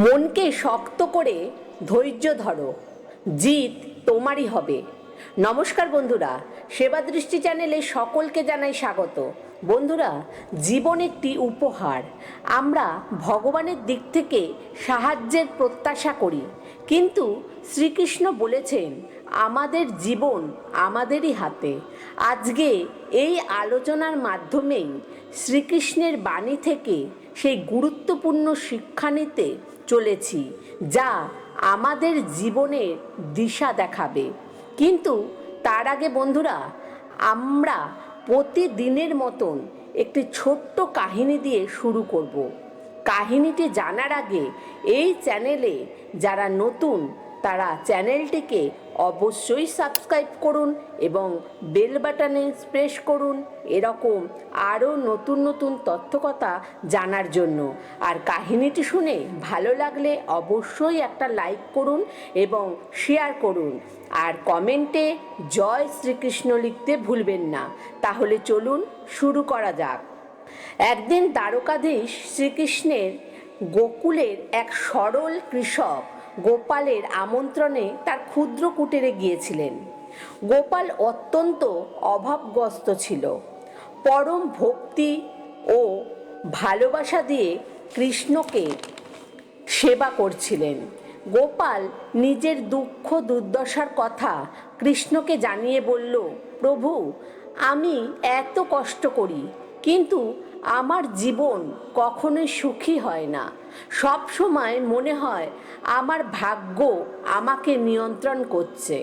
মনকে শক্ত করে ধৈর্য ধরো, জিত তোমারই হবে। নমস্কার বন্ধুরা, সেবা দৃষ্টি চ্যানেলে সকলকে জানাই স্বাগত। বন্ধুরা, জীবন একটি উপহার। আমরা ভগবানের দিক থেকে সাহায্যের প্রত্যাশা করি, কিন্তু শ্রীকৃষ্ণ বলেছেন আমাদের জীবন আমাদেরই হাতে। আজকে এই আলোচনার মাধ্যমেই শ্রীকৃষ্ণের বাণী থেকে সেই গুরুত্বপূর্ণ শিক্ষা নিতে চলেছি, যা আমাদের জীবনের দিশা দেখাবে। কিন্তু তার আগে বন্ধুরা, আমরা প্রতিদিনের মতন একটি ছোট্ট কাহিনী দিয়ে শুরু করব। কাহিনীটি জানার আগে এই চ্যানেলে যারা নতুন তারা চ্যানেলটিকে অবশ্যই সাবস্ক্রাইব করুন এবং বেল বাটনে প্রেস করুন এরকম আরও নতুন নতুন তথ্যকথা জানার জন্য। আর কাহিনীটি শুনে ভালো লাগলে অবশ্যই একটা লাইক করুন এবং শেয়ার করুন, আর কমেন্টে জয় শ্রীকৃষ্ণ লিখতে ভুলবেন না। তাহলে চলুন শুরু করা যাক। একদিন দ্বারকাধীশ শ্রীকৃষ্ণের গোকুলের এক সরল কৃষক গোপালের আমন্ত্রণে তার ক্ষুদ্র কুটিরে গিয়েছিলেন। গোপাল অত্যন্ত অভাবগ্রস্ত ছিল। পরম ভক্তি ও ভালোবাসা দিয়ে কৃষ্ণকে সেবা করছিলেন। গোপাল নিজের দুঃখ দুর্দশার কথা কৃষ্ণকে জানিয়ে বলল, প্রভু, আমি এত কষ্ট করি, কিন্তু আমার জীবন কখনোই সুখী হয় না। সব সময় মনে হয় আমার ভাগ্য আমাকে নিয়ন্ত্রণ করছে।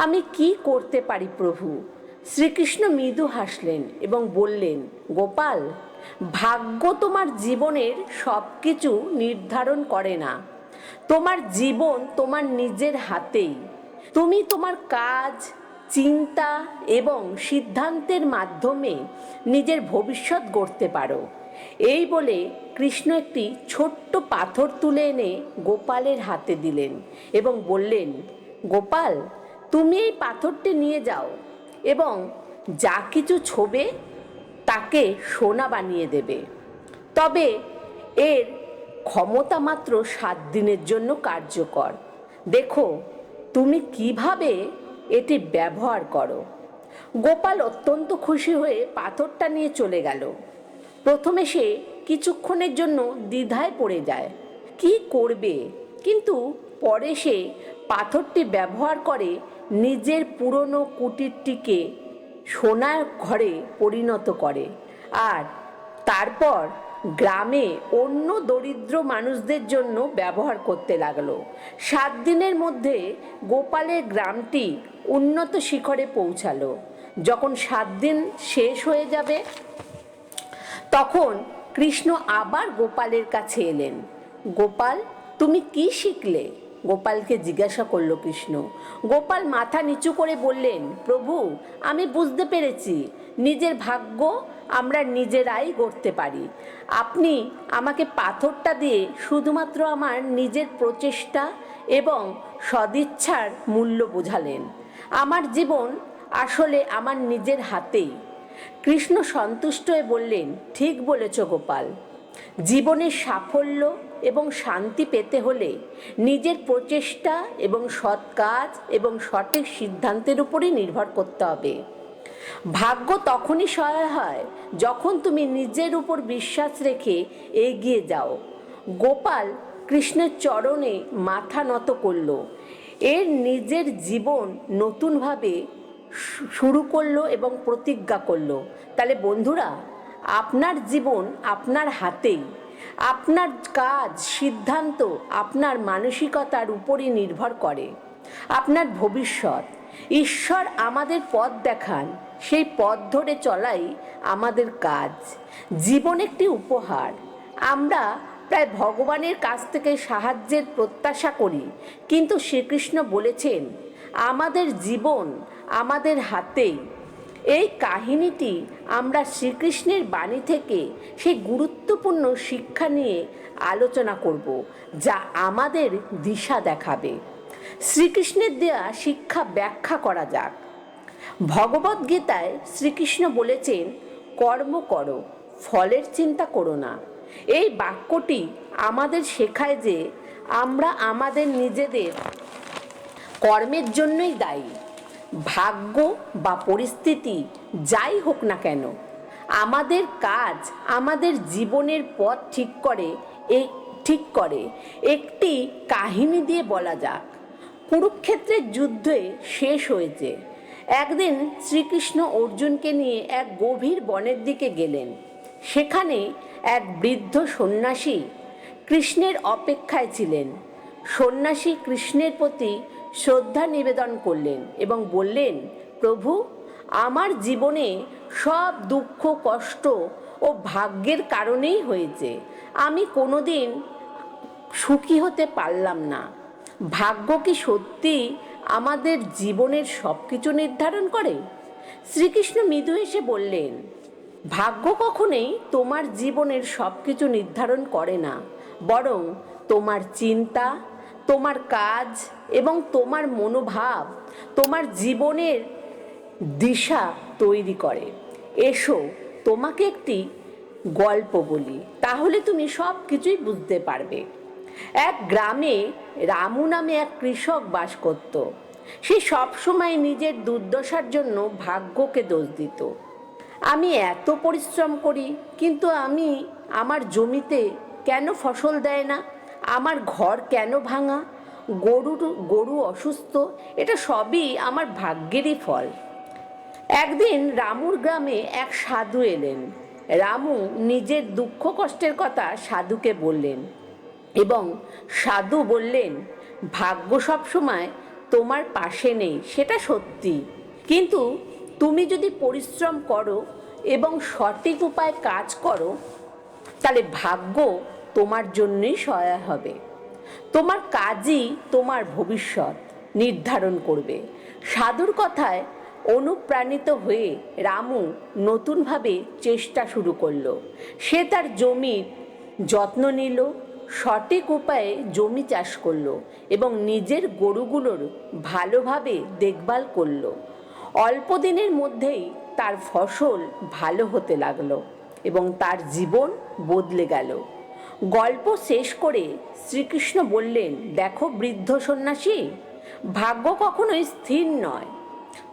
আমি কি করতে পারি প্রভু? শ্রীকৃষ্ণ মৃদু হাসলেন এবং বললেন, গোপাল, ভাগ্য তোমার জীবনের সব কিছু নির্ধারণ করে না। তোমার জীবন তোমার নিজের হাতেই। তুমি তোমার কাজ, চিন্তা এবং সিদ্ধান্তের মাধ্যমে নিজের ভবিষ্যৎ গড়তে পারো। এই বলে কৃষ্ণ একটি ছোট্ট পাথর তুলে এনে গোপালের হাতে দিলেন এবং বললেন, গোপাল, তুমি এই পাথরটি নিয়ে যাও এবং যা কিছু ছোবে তাকে সোনা বানিয়ে দেবে। তবে এর ক্ষমতা মাত্র 7 দিনের জন্য কার্যকর। দেখো তুমি কিভাবে এটি ব্যবহার করো। গোপাল অত্যন্ত খুশি হয়ে পাথরটা নিয়ে চলে গেল। প্রথমে সে কিছুক্ষণের জন্য দ্বিধায় পড়ে যায়, কি করবে, কিন্তু পরে সে পাথরটি ব্যবহার করে নিজের পুরনো কুটিরটিকে সোনার ঘরে পরিণত করে। আর তারপর গ্রামে অন্য দরিদ্র মানুষদের জন্য ব্যবহার করতে লাগলো। 7 দিনের মধ্যে গোপালের গ্রামটি উন্নত শিখরে পৌঁছালো। যখন 7 দিন শেষ হয়ে যাবে তখন কৃষ্ণ আবার গোপালের কাছে এলেন। গোপাল, তুমি কি শিখলে? গোপালকে জিজ্ঞাসা করল কৃষ্ণ। গোপাল মাথা নিচু করে বললেন, প্রভু, আমি বুঝতে পেরেছি নিজের ভাগ্য আমরা নিজেরাই গড়তে পারি। আপনি আমাকে পাথরটা দিয়ে শুধুমাত্র আমার নিজের প্রচেষ্টা এবং সদিচ্ছার মূল্য বোঝালেন। আমার জীবন আসলে আমার নিজের হাতেই। কৃষ্ণ সন্তুষ্ট হয়ে বললেন, ঠিক বলেছ গোপাল। জীবনের সাফল্য এবং শান্তি পেতে হলে নিজের প্রচেষ্টা এবং সৎ কাজ এবং সঠিক সিদ্ধান্তের উপরই নির্ভর করতে হবে। ভাগ্য তখনই সহায় হয় যখন তুমি নিজের উপর বিশ্বাস রেখে এগিয়ে যাও। গোপাল কৃষ্ণের চরণে মাথা নত করল। এর নিজের জীবন নতুনভাবে শুরু করলো এবং প্রতিজ্ঞা করলো। তাহলে বন্ধুরা, আপনার জীবন আপনার হাতেই। আপনার কাজ, সিদ্ধান্ত আপনার মানসিকতার উপরই নির্ভর করে। আপনার ভবিষ্যৎ, ঈশ্বর আমাদের পথ দেখান, সেই পথ ধরে চলাই আমাদের কাজ। জীবন একটি উপহার। আমরা প্রায় ভগবানের কাছ থেকে সাহায্যের প্রত্যাশা করি, কিন্তু শ্রীকৃষ্ণ বলেছেন আমাদের জীবন আমাদের হাতেই। এই কাহিনীটি আমরা শ্রীকৃষ্ণের বাণী থেকে সেই গুরুত্বপূর্ণ শিক্ষা নিয়ে আলোচনা করব, যা আমাদের দিশা দেখাবে। শ্রীকৃষ্ণের দেয়া শিক্ষা ব্যাখ্যা করা যাক। ভগবদ্গীতায় শ্রীকৃষ্ণ বলেছেন, কর্ম করো, ফলের চিন্তা করো না। এই বাক্যটি আমাদের শেখায় যে আমরা আমাদের নিজেদের কর্মের জন্যই দায়ী। ভাগ্য বা পরিস্থিতি যাই হোক না কেন, আমাদের কাজ আমাদের জীবনের পথ ঠিক করে। একটি কাহিনী দিয়ে বলা যাক। কুরুক্ষেত্রের যুদ্ধে শেষ হয়েছে। একদিন শ্রীকৃষ্ণ অর্জুনকে নিয়ে এক গভীর বনের দিকে গেলেন। সেখানে এক বৃদ্ধ সন্ন্যাসী কৃষ্ণের অপেক্ষায় ছিলেন। সন্ন্যাসী কৃষ্ণের প্রতি শ্রদ্ধা নিবেদন করলেন এবং বললেন, প্রভু, আমার জীবনে সব দুঃখ কষ্ট ও ভাগ্যের কারণেই হয়েছে। আমি কোনোদিন সুখী হতে পারলাম না। ভাগ্য কি সত্যি আমাদের জীবনের সব কিছু নির্ধারণ করে? শ্রীকৃষ্ণ মৃদু হেসে বললেন, ভাগ্য কখনোই তোমার জীবনের সব কিছু নির্ধারণ করে না, বরং তোমার চিন্তা, তোমার কাজ এবং তোমার মনোভাব তোমার জীবনের দিশা তৈরি করে। এসো তোমাকে একটি গল্প বলি, তাহলে তুমি সব কিছুই বুঝতে পারবে। এক গ্রামে রামু নামে এক কৃষক বাস করত। সে সবসময় নিজের দুর্দশার জন্য ভাগ্যকে দোষ দিত। আমি এত পরিশ্রম করি, কিন্তু আমার জমিতে কেন ফসল দেয় না? আমার ঘর কেন ভাঙা? গরু অসুস্থ? এটা সবই আমার ভাগ্যেরই ফল। একদিন রামুর গ্রামে এক সাধু এলেন। রামু নিজের দুঃখ কষ্টের কথা সাধুকে বললেন এবং সাধু বললেন, ভাগ্য সবসময় তোমার পাশে নেই, সেটা সত্যি, কিন্তু তুমি যদি পরিশ্রম করো এবং সঠিক উপায়ে কাজ করো, তাহলে ভাগ্য তোমার জন্যই সহায় হবে। তোমার কাজই তোমার ভবিষ্যৎ নির্ধারণ করবে। সাধুর কথায় অনুপ্রাণিত হয়ে রামু নতুনভাবে চেষ্টা শুরু করলো। সে তার জমির যত্ন নিল, সঠিক উপায়ে জমি চাষ করলো এবং নিজের গরুগুলোর ভালোভাবে দেখভাল করলো। অল্প দিনের মধ্যেই তার ফসল ভালো হতে লাগলো এবং তার জীবন বদলে গেল। গল্প শেষ করে শ্রীকৃষ্ণ বললেন, দেখো বৃদ্ধ সন্ন্যাসী, ভাগ্য কখনোই স্থির নয়।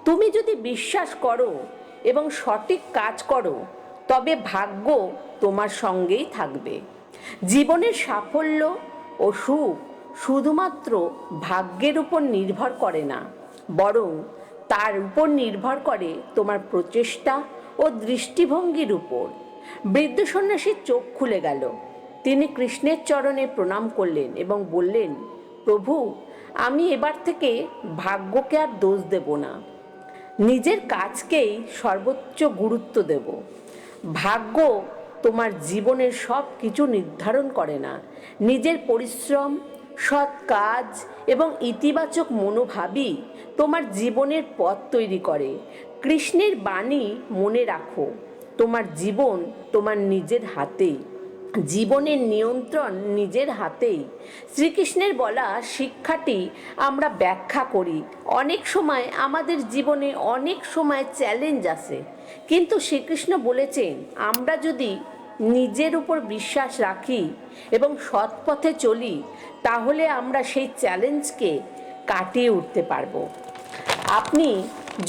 তুমি যদি বিশ্বাস করো এবং সঠিক কাজ করো, তবে ভাগ্য তোমার সঙ্গেই থাকবে। জীবনের সাফল্য ও সুখ শুধুমাত্র ভাগ্যের উপর নির্ভর করে না, বরং তার উপর নির্ভর করে তোমার প্রচেষ্টা ও দৃষ্টিভঙ্গির উপর। বৃদ্ধ সন্ন্যাসীর চোখ খুলে গেল। তিনি কৃষ্ণের চরণে প্রণাম করলেন এবং বললেন, প্রভু, আমি এবার থেকে ভাগ্যকে আর দোষ দেব না, নিজের কাজকেই সর্বোচ্চ গুরুত্ব দেব। ভাগ্য তোমার জীবনের সব কিছু নির্ধারণ করে না, নিজের পরিশ্রম, সৎ কাজ এবং ইতিবাচক মনোভাবই তোমার জীবনের পথ তৈরি করে। কৃষ্ণের বাণী মনে রাখো, তোমার জীবন তোমার নিজের হাতে, জীবনের নিয়ন্ত্রণ নিজের হাতেই। শ্রীকৃষ্ণের বলা শিক্ষাটি আমরা ব্যাখ্যা করি। অনেক সময় আমাদের জীবনে অনেক সময় চ্যালেঞ্জ আসে, কিন্তু শ্রীকৃষ্ণ বলেছেন, আমরা যদি নিজের উপর বিশ্বাস রাখি এবং সৎ পথে চলি, তাহলে আমরা সেই চ্যালেঞ্জকে কাটিয়ে উঠতে পারবো। আপনি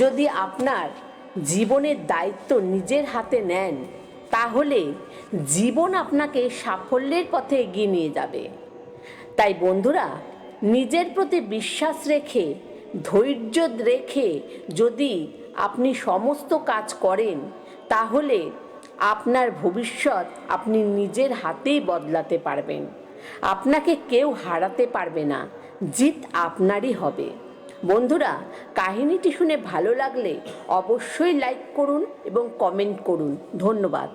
যদি আপনার জীবনের দায়িত্ব নিজের হাতে নেন, তাহলে জীবন আপনাকে সাফল্যের পথে এগিয়ে নিয়ে যাবে। তাই বন্ধুরা, নিজের প্রতি বিশ্বাস রেখে, ধৈর্য রেখে যদি আপনি সমস্ত কাজ করেন, তাহলে আপনার ভবিষ্যৎ আপনি নিজের হাতেই বদলাতে পারবেন। আপনাকে কেউ হারাতে পারবে না, জিত আপনারই হবে। বন্ধুরা, কাহিনীটি শুনে ভালো লাগলে অবশ্যই লাইক করুন এবং কমেন্ট করুন। ধন্যবাদ।